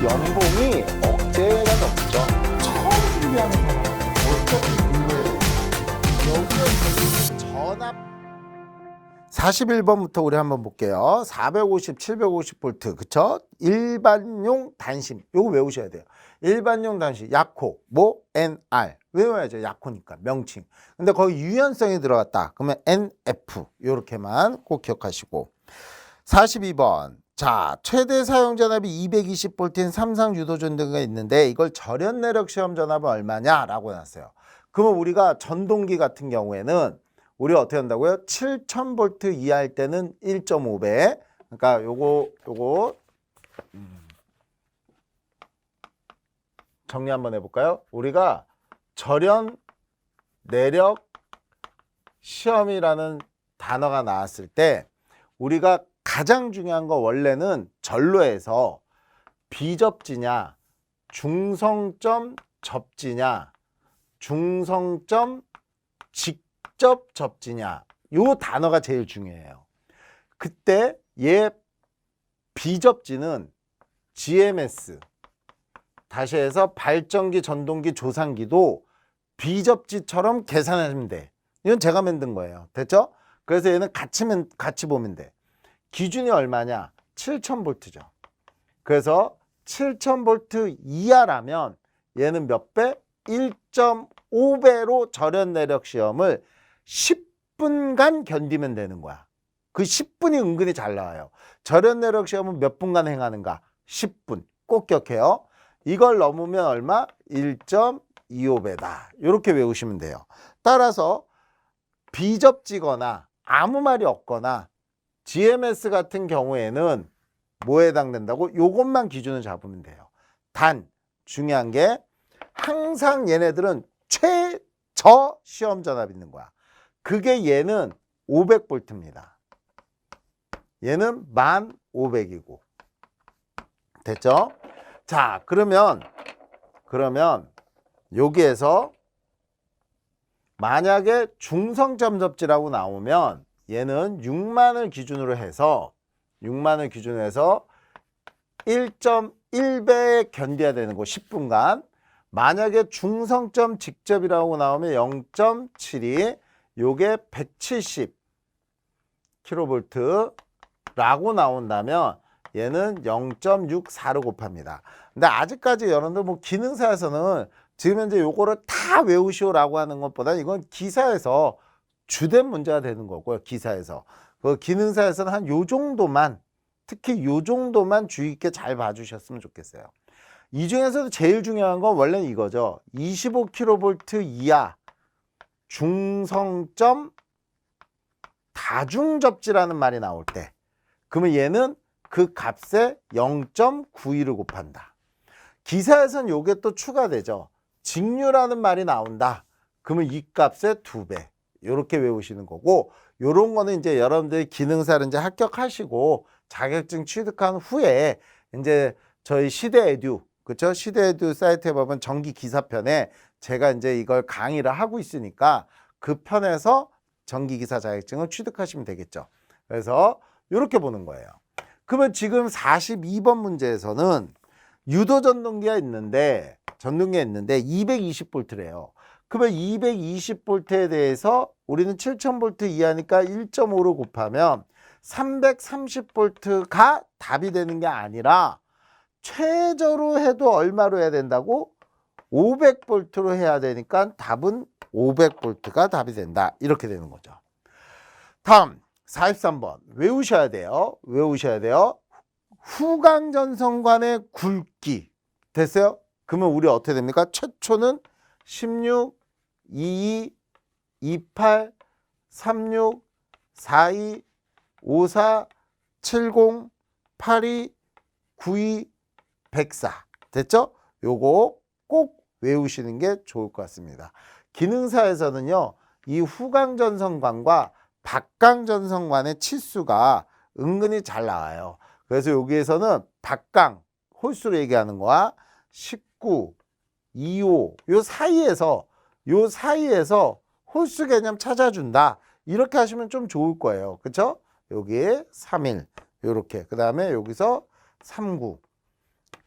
연봉이 억대가 넘죠. 처음 준비하는 사람은 어떻게 공부해야 돼요? 여기에 전압 41번부터 우리 한번 볼게요. 450, 750V 그쵸? 일반용 단심 요거 외우셔야 돼요. 일반용 단심 약호 뭐 NR 외워야죠. 약호니까 명칭. 근데 거기 유연성이 들어갔다. 그러면 NF 요렇게만 꼭 기억하시고 42번 자 최대 사용 전압이 220V인 삼상 유도 전등기가 있는데 이걸 절연 내력 시험 전압은 얼마냐 라고 해놨어요. 그러면 우리가 전동기 같은 경우에는 우리 어떻게 한다고요? 7000V 이하일 때는 1.5배. 그러니까 요거 정리 한번 해볼까요? 우리가 절연 내력 시험이라는 단어가 나왔을 때 우리가 가장 중요한 거 원래는 전로에서 비접지냐 중성점 접지냐 중성점 직접 접지냐 요 단어가 제일 중요해요. 그때 얘 비접지는 GMS 다시 해서 발전기 전동기 조상기도 비접지처럼 계산하면 돼. 이건 제가 만든 거예요. 됐죠? 그래서 얘는 같이 보면 돼. 기준이 얼마냐? 7000V죠. 그래서 7000V 이하라면 얘는 몇 배? 1.5배로 절연 내력 시험을 10분간 견디면 되는 거야. 그 10분이 은근히 잘 나와요. 절연 내력 시험은 몇 분간 행하는가? 10분. 꼭 기억해요. 이걸 넘으면 얼마? 1.25배다. 이렇게 외우시면 돼요. 따라서 비접지거나 아무 말이 없거나 GMS 같은 경우에는 뭐에 해당된다고? 요것만 기준을 잡으면 돼요. 단 중요한 게 항상 얘네들은 최저 시험 전압이 있는 거야. 그게 얘는 500V입니다. 얘는 1500이고. 됐죠? 자, 그러면 여기에서 만약에 중성점 접지라고 나오면 얘는 6만을 기준으로 해서 1.1배 견뎌야 되는 거 10분간. 만약에 중성점 직접이라고 나오면 0.72 요게 170kV라고 나온다면 얘는 0.64로 곱합니다. 근데 아직까지 여러분들 뭐 기능사에서는 지금 현재 요거를 다 외우시오라고 하는 것보다 이건 기사에서 주된 문제가 되는 거고요. 기사에서. 그 기능사에서는 한 요 정도만 특히 요 정도만 주의 있게 잘 봐주셨으면 좋겠어요. 이 중에서도 제일 중요한 건 원래는 이거죠. 25kV 이하 중성점 다중접지라는 말이 나올 때 그러면 얘는 그 값에 0.92를 곱한다. 기사에서는 요게 또 추가되죠. 직류라는 말이 나온다. 그러면 이 값의 2배. 이렇게 외우시는 거고 요런 거는 이제 여러분들이 기능사를 이제 합격하시고 자격증 취득한 후에 이제 저희 시대에듀 그렇죠? 시대에듀 사이트에 보면 전기 기사편에 제가 이제 이걸 강의를 하고 있으니까 그 편에서 전기 기사 자격증을 취득하시면 되겠죠. 그래서 이렇게 보는 거예요. 그러면 지금 42번 문제에서는 유도 전동기가 있는데 220V래요. 그러면 220V에 대해서 우리는 7000V 이하니까 1.5로 곱하면 330V가 답이 되는 게 아니라 최저로 해도 얼마로 해야 된다고? 500V로 해야 되니까 답은 500V가 답이 된다. 이렇게 되는 거죠. 다음 43번 외우셔야 돼요. 후광전선관의 굵기 됐어요? 그러면 우리 어떻게 됩니까? 최초는 16, 22, 28, 36, 42, 54, 70, 82, 92, 104 됐죠? 요거 꼭 외우시는 게 좋을 것 같습니다. 기능사에서는요. 이 후광전선관과 박광전선관의 치수가 은근히 잘 나와요. 그래서 여기에서는 박광 홀수로 얘기하는 거와 19, 25 요 사이에서 홀수 개념 찾아준다. 이렇게 하시면 좀 좋을 거예요. 그렇죠? 여기에 3일 요렇게 그 다음에 여기서 39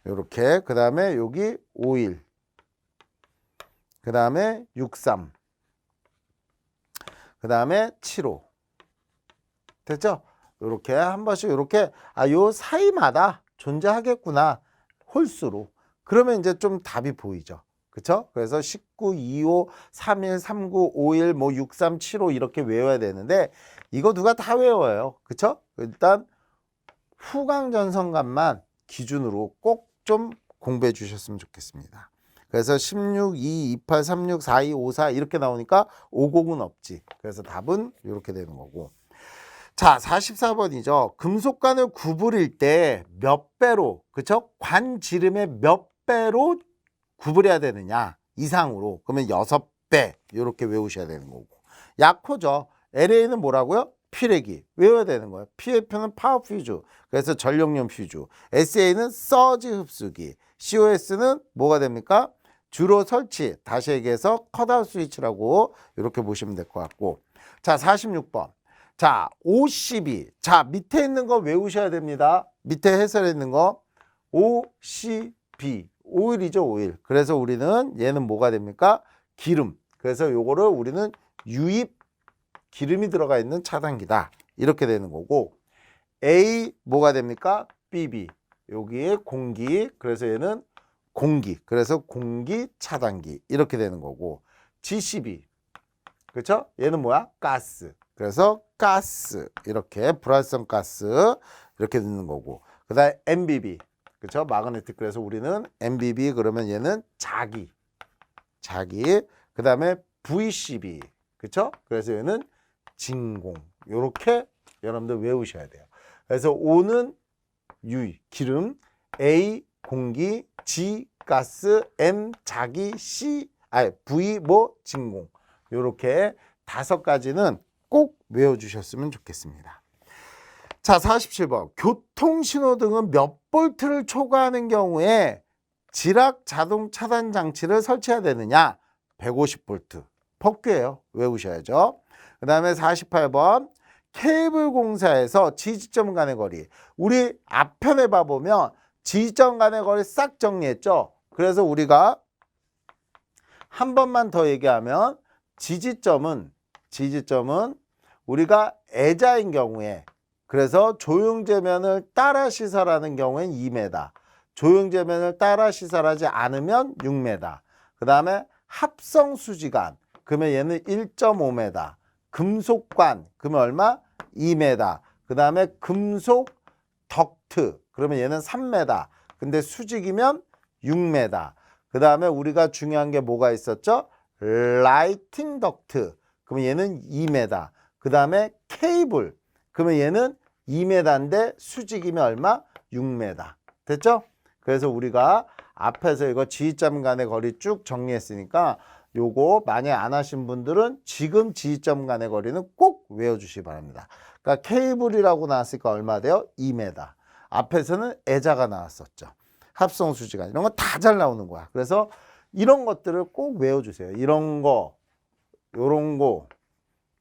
요렇게. 그 다음에 여기 51. 그 다음에 63. 그 다음에 75. 됐죠? 요렇게 한 번씩 요렇게 요 사이마다 존재하겠구나. 홀수로. 그러면 이제 좀 답이 보이죠. 그쵸? 그래서 19, 25, 31, 39, 51, 뭐 63, 75 이렇게 외워야 되는데 이거 누가 다 외워요. 그쵸? 일단 후광전선값만 기준으로 꼭 좀 공부해 주셨으면 좋겠습니다. 그래서 16, 2, 28, 36, 42, 54 이렇게 나오니까 50은 없지. 그래서 답은 이렇게 되는 거고. 자, 44번이죠. 금속관을 구부릴 때 몇 배로, 그쵸? 관지름의 몇 배로 구부려야 되느냐 이상으로. 그러면 6배 이렇게 외우셔야 되는 거고. 약호죠. LA는 뭐라고요? 피레기 외워야 되는 거예요. PF는 파워 퓨즈, 그래서 전력용 퓨즈. SA는 서지 흡수기. COS는 뭐가 됩니까? 주로 설치, 다시 얘기해서 컷아웃 스위치라고 이렇게 보시면 될 것 같고. 자, 46번. 자, OCB. 자, 밑에 있는 거 외우셔야 됩니다. 밑에 해설해 있는 거. OCB. 오일이죠, 오일. 그래서 우리는 얘는 뭐가 됩니까? 기름. 그래서 요거를 우리는 유입 기름이 들어가 있는 차단기다. 이렇게 되는 거고. A 뭐가 됩니까? BB. 여기에 공기. 그래서 얘는 공기. 그래서 공기 차단기. 이렇게 되는 거고. GCB. 그렇죠? 얘는 뭐야? 가스. 그래서 가스. 이렇게 불활성 가스. 이렇게 되는 거고. 그다음에 MBB. 그렇죠? 마그네틱. 그래서 우리는 MBB 그러면 얘는 자기. 그다음에 VCB. 그렇죠? 그래서 얘는 진공. 요렇게 여러분들 외우셔야 돼요. 그래서 O는 유의, 기름, A 공기, G 가스, M 자기, V 뭐 진공. 요렇게 5가지는 꼭 외워주셨으면 좋겠습니다. 자, 47번. 교통신호등은 몇 볼트를 초과하는 경우에 지락 자동 차단 장치를 설치해야 되느냐? 150볼트. 퍽규예요. 외우셔야죠. 그 다음에 48번. 케이블 공사에서 지지점 간의 거리. 우리 앞편에 봐보면 지지점 간의 거리 싹 정리했죠. 그래서 우리가 한 번만 더 얘기하면 지지점은 우리가 애자인 경우에, 그래서 조형제면을 따라 시설하는 경우엔 2m, 조형제면을 따라 시설하지 않으면 6m. 그 다음에 합성수지관, 그러면 얘는 1.5m. 금속관, 그러면 얼마? 2m. 그 다음에 금속 덕트, 그러면 얘는 3m. 근데 수직이면 6m. 그 다음에 우리가 중요한 게 뭐가 있었죠? 라이팅 덕트, 그러면 얘는 2m. 그 다음에 케이블, 그러면 얘는 2m인데 수직이면 얼마? 6m. 됐죠? 그래서 우리가 앞에서 이거 지지점 간의 거리 쭉 정리했으니까 요거 만약 안 하신 분들은 지금 지지점 간의 거리는 꼭 외워주시기 바랍니다. 그러니까 케이블이라고 나왔으니까 얼마 돼요? 2m. 앞에서는 애자가 나왔었죠. 합성수지관 이런 거 다 잘 나오는 거야. 그래서 이런 것들을 꼭 외워주세요. 이런 거, 요런 거,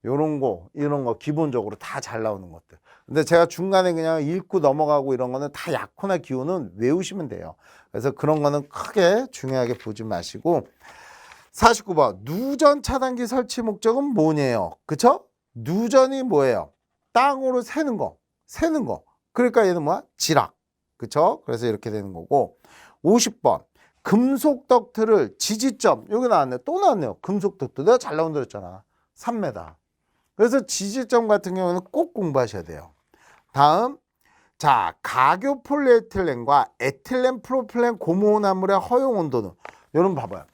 요런 거, 이런 거 기본적으로 다 잘 나오는 것들. 근데 제가 중간에 그냥 읽고 넘어가고 이런 거는 다 약호나 기호는 외우시면 돼요. 그래서 그런 거는 크게 중요하게 보지 마시고. 49번. 누전 차단기 설치 목적은 뭐냐요? 그쵸? 누전이 뭐예요? 땅으로 새는 거. 그러니까 얘는 뭐야? 지락. 그쵸? 그래서 이렇게 되는 거고. 50번. 금속 덕트를 지지점. 여기 나왔네. 또 나왔네요. 금속 덕트. 내가 잘 나온다 그랬잖아. 3m. 그래서 지지점 같은 경우는 꼭 공부하셔야 돼요. 다음. 자, 가교 폴리에틸렌과 에틸렌 프로필렌 고무호합물의 허용 온도는. 여러분 봐봐요.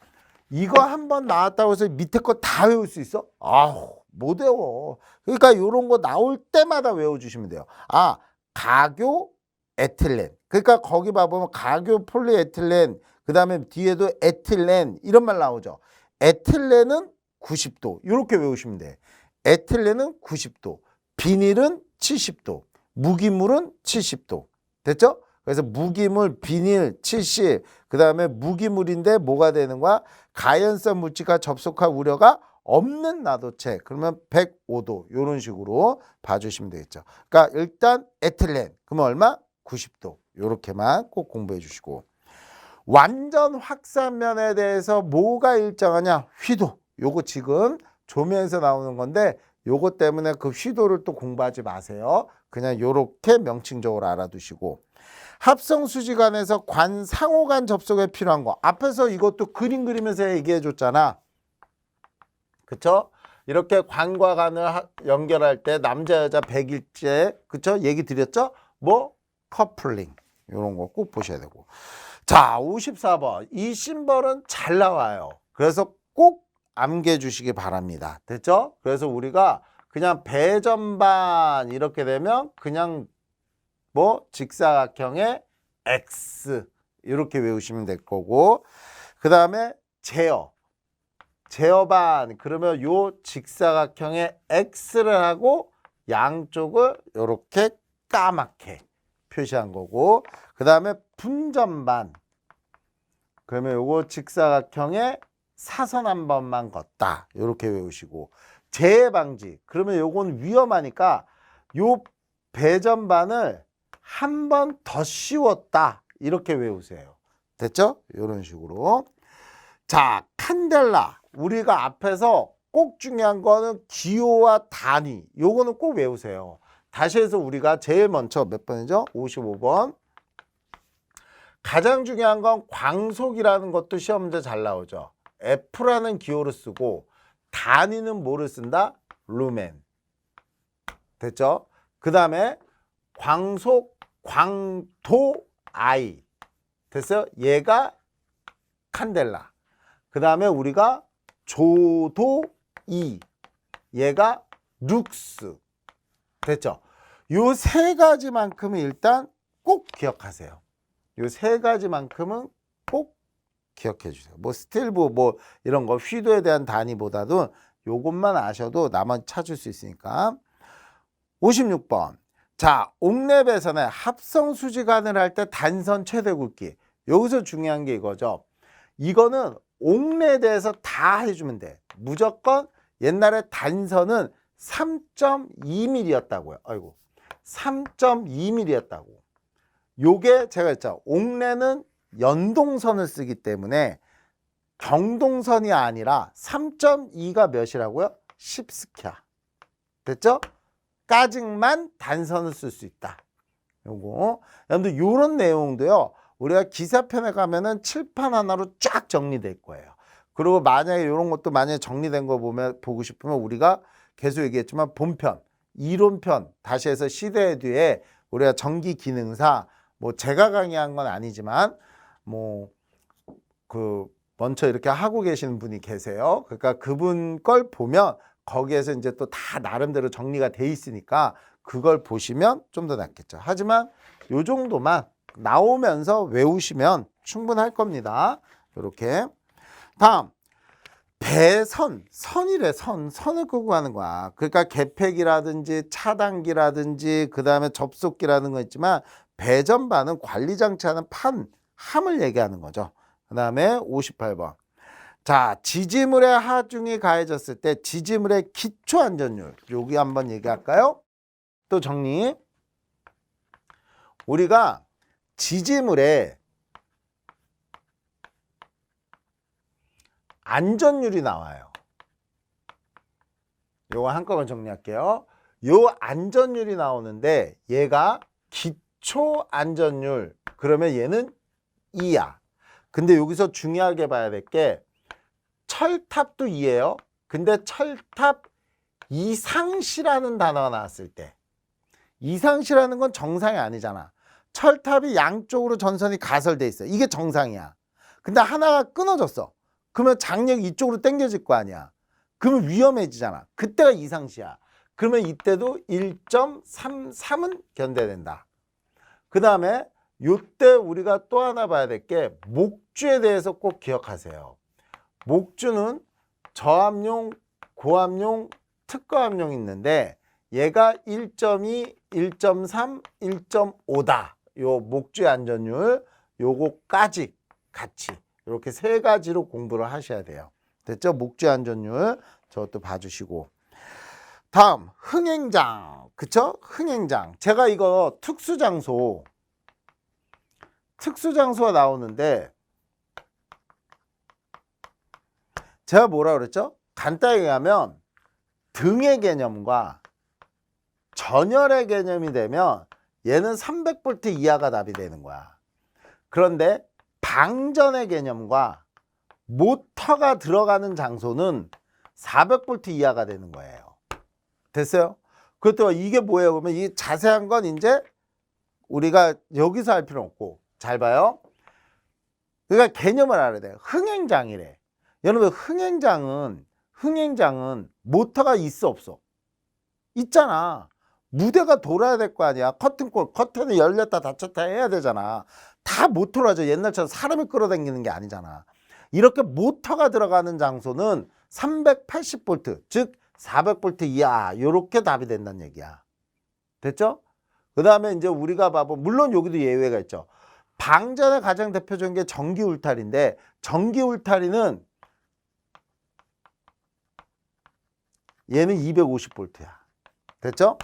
이거 한번 나왔다고 해서 밑에 거 다 외울 수 있어? 아우, 못 외워. 그러니까 이런 거 나올 때마다 외워주시면 돼요. 아, 가교 에틸렌. 그러니까 거기 봐보면 가교 폴리에틸렌, 그 다음에 뒤에도 에틸렌 이런 말 나오죠. 에틸렌은 90도 이렇게 외우시면 돼. 에틸렌은 90도, 비닐은 70도, 무기물은 70도. 됐죠? 그래서 무기물, 비닐 70, 그 다음에 무기물인데 뭐가 되는 거야? 가연성 물질과 접촉할 우려가 없는 나도체. 그러면 105도 이런 식으로 봐주시면 되겠죠. 그러니까 일단 에틸렌, 그러면 얼마? 90도. 이렇게만 꼭 공부해 주시고. 완전 확산면에 대해서 뭐가 일정하냐? 휘도. 요거 지금 조면에서 나오는 건데 요거 때문에 그 휘도를 또 공부하지 마세요. 그냥 요렇게 명칭적으로 알아두시고, 합성수지관에서 관 상호간 접속에 필요한 거 앞에서 이것도 그림 그리면서 얘기해 줬잖아. 그쵸? 이렇게 관과 관을 연결할 때 남자 여자 백일제, 그쵸? 얘기 드렸죠? 뭐 커플링 이런 거 꼭 보셔야 되고. 자, 54번 이 심벌은 잘 나와요. 그래서 꼭 암기해 주시기 바랍니다. 됐죠? 그래서 우리가 그냥 배전반 이렇게 되면 그냥 뭐 직사각형의 X 이렇게 외우시면 될 거고, 그 다음에 제어반 그러면 요 직사각형의 X를 하고 양쪽을 이렇게 까맣게 표시한 거고, 그 다음에 분전반 그러면 요거 직사각형의 사선 한 번만 걷다 이렇게 외우시고, 재해방지 그러면 요건 위험하니까 요 배전반을 한 번 더 씌웠다 이렇게 외우세요. 됐죠? 이런 식으로. 자, 칸델라 우리가 앞에서 꼭 중요한 거는 기호와 단위 요거는 꼭 외우세요. 다시 해서 우리가 제일 먼저 몇 번이죠? 55번. 가장 중요한 건 광속이라는 것도 시험 문제 잘 나오죠. F라는 기호를 쓰고 단위는 뭐를 쓴다? 루멘. 됐죠? 그 다음에 광속, 광도, I. 됐어요? 얘가 칸델라. 그 다음에 우리가 조도, E. 얘가 룩스. 됐죠? 요 세 가지만큼은 일단 꼭 기억하세요. 요 세 가지만큼은 꼭 기억해 주세요. 뭐 스틸부 뭐 이런 거 휘도에 대한 단위보다도 요것만 아셔도 나머지 찾을 수 있으니까. 56번. 자, 옥내 배선에 합성 수지관을 할 때 단선 최대 굵기. 여기서 중요한 게 이거죠. 이거는 옥내에 대해서 다 해주면 돼. 무조건 옛날에 단선은 3.2mm였다고요. 아이고, 3.2mm였다고. 요게 제가 했죠. 옥내는 연동선을 쓰기 때문에 경동선이 아니라 3.2가 몇이라고요? 10스퀘어. 됐죠? 까직만 단선을 쓸 수 있다. 요거. 여러분들 요런 내용도요. 우리가 기사편에 가면은 칠판 하나로 쫙 정리될 거예요. 그리고 만약에 이런 것도 만약에 정리된 거 보고 싶으면 우리가 계속 얘기했지만 본편, 이론편 다시 해서 시대 뒤에 우리가 전기 기능사 뭐 제가 강의한 건 아니지만 뭐 그 먼저 이렇게 하고 계시는 분이 계세요. 그러니까 그분 걸 보면 거기에서 이제 또 다 나름대로 정리가 돼 있으니까 그걸 보시면 좀 더 낫겠죠. 하지만 요 정도만 나오면서 외우시면 충분할 겁니다. 이렇게. 다음 배선, 선이래. 선을 끄고 하는 거야. 그러니까 개폐기라든지 차단기라든지 그 다음에 접속기라는 거 있지만 배전반은 관리장치하는 함을 얘기하는 거죠. 그 다음에 58번. 자, 지지물의 하중이 가해졌을 때 지지물의 기초안전율. 여기 한번 얘기할까요? 또 정리. 우리가 지지물의 안전율이 나와요. 요거 한꺼번에 정리할게요. 요 안전율이 나오는데 얘가 기초 안전율. 그러면 얘는 2야. 근데 여기서 중요하게 봐야 될 게 철탑도 2예요. 근데 철탑 이상시라는 단어가 나왔을 때 이상시라는 건 정상이 아니잖아. 철탑이 양쪽으로 전선이 가설돼 있어. 이게 정상이야. 근데 하나가 끊어졌어. 그러면 장력이 이쪽으로 당겨질 거 아니야. 그러면 위험해지잖아. 그때가 이상시야. 그러면 이때도 1.33은 견뎌낸다. 그 다음에 요때 우리가 또 하나 봐야 될 게 목주에 대해서 꼭 기억하세요. 목주는 저압용, 고압용, 특고압용이 있는데 얘가 1.2, 1.3, 1.5다. 요 목주의 안전율 요거까지 같이 이렇게 세 가지로 공부를 하셔야 돼요. 됐죠? 목주의 안전율 저것도 봐주시고. 다음 흥행장. 그쵸? 흥행장. 제가 이거 특수장소가 나오는데 제가 뭐라 그랬죠? 간단히 얘기하면 등의 개념과 전열의 개념이 되면 얘는 300V 이하가 답이 되는 거야. 그런데 방전의 개념과 모터가 들어가는 장소는 400V 이하가 되는 거예요. 됐어요? 그렇다고 이게 뭐예요? 그러면 이 자세한 건 이제 우리가 여기서 할 필요 없고, 잘 봐요. 그러니까 개념을 알아야 돼요. 흥행장이래. 여러분, 흥행장은 모터가 있어 없어? 있잖아. 무대가 돌아야 될 거 아니야. 커튼이 열렸다 닫혔다 해야 되잖아. 다 모터로 하죠. 옛날처럼 사람이 끌어당기는 게 아니잖아. 이렇게 모터가 들어가는 장소는 380V, 즉 400V 이하, 요렇게 답이 된다는 얘기야. 됐죠? 그 다음에 이제 우리가 봐보면, 물론 여기도 예외가 있죠. 방전의 가장 대표적인 게 전기 울타리인데, 전기 울타리는 얘는 250V야. 됐죠?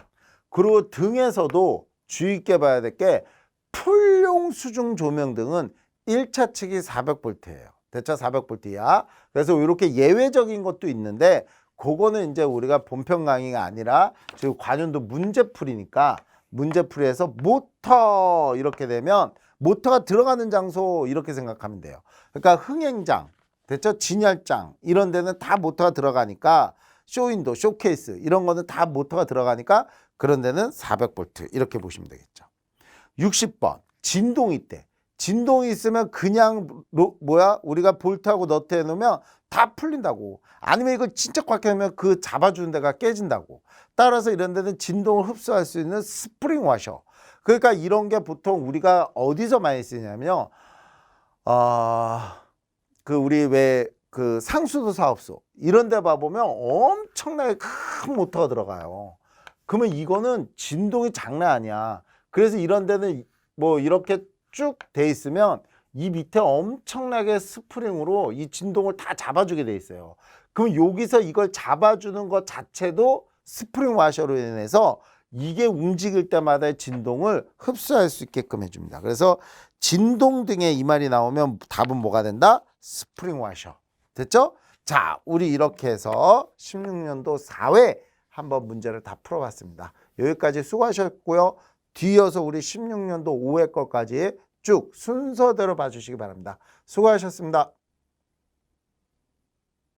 그리고 등에서도 주의 있게 봐야 될 게, 풀용 수중 조명등은 1차 측이 400V예요. 됐죠? 400V 이하. 그래서 이렇게 예외적인 것도 있는데, 그거는 이제 우리가 본편 강의가 아니라 지금 관연도 문제풀이니까, 문제풀이에서 모터 이렇게 되면 모터가 들어가는 장소 이렇게 생각하면 돼요. 그러니까 흥행장, 됐죠? 진열장 이런 데는 다 모터가 들어가니까, 쇼윈도, 쇼케이스 이런 거는 다 모터가 들어가니까 그런 데는 400V 이렇게 보시면 되겠죠. 60번 진동이 있대. 진동이 있으면 그냥 우리가 볼트하고 너트 해놓으면 다 풀린다고. 아니면 이거 진짜 꽉 하면 그 잡아주는 데가 깨진다고. 따라서 이런 데는 진동을 흡수할 수 있는 스프링 와셔. 그러니까 이런 게 보통 우리가 어디서 많이 쓰냐면요. 우리 왜 그 상수도 사업소 이런 데 봐보면 엄청나게 큰 모터가 들어가요. 그러면 이거는 진동이 장난 아니야. 그래서 이런 데는 뭐 이렇게 쭉 돼 있으면 이 밑에 엄청나게 스프링으로 이 진동을 다 잡아주게 돼 있어요. 그럼 여기서 이걸 잡아주는 것 자체도 스프링 와셔로 인해서 이게 움직일 때마다의 진동을 흡수할 수 있게끔 해줍니다. 그래서 진동 등의 이 말이 나오면 답은 뭐가 된다? 스프링 와셔. 됐죠? 자, 우리 이렇게 해서 16년도 4회 한번 문제를 다 풀어봤습니다. 여기까지 수고하셨고요. 뒤이어서 우리 16년도 5회 거까지 쭉 순서대로 봐주시기 바랍니다. 수고하셨습니다.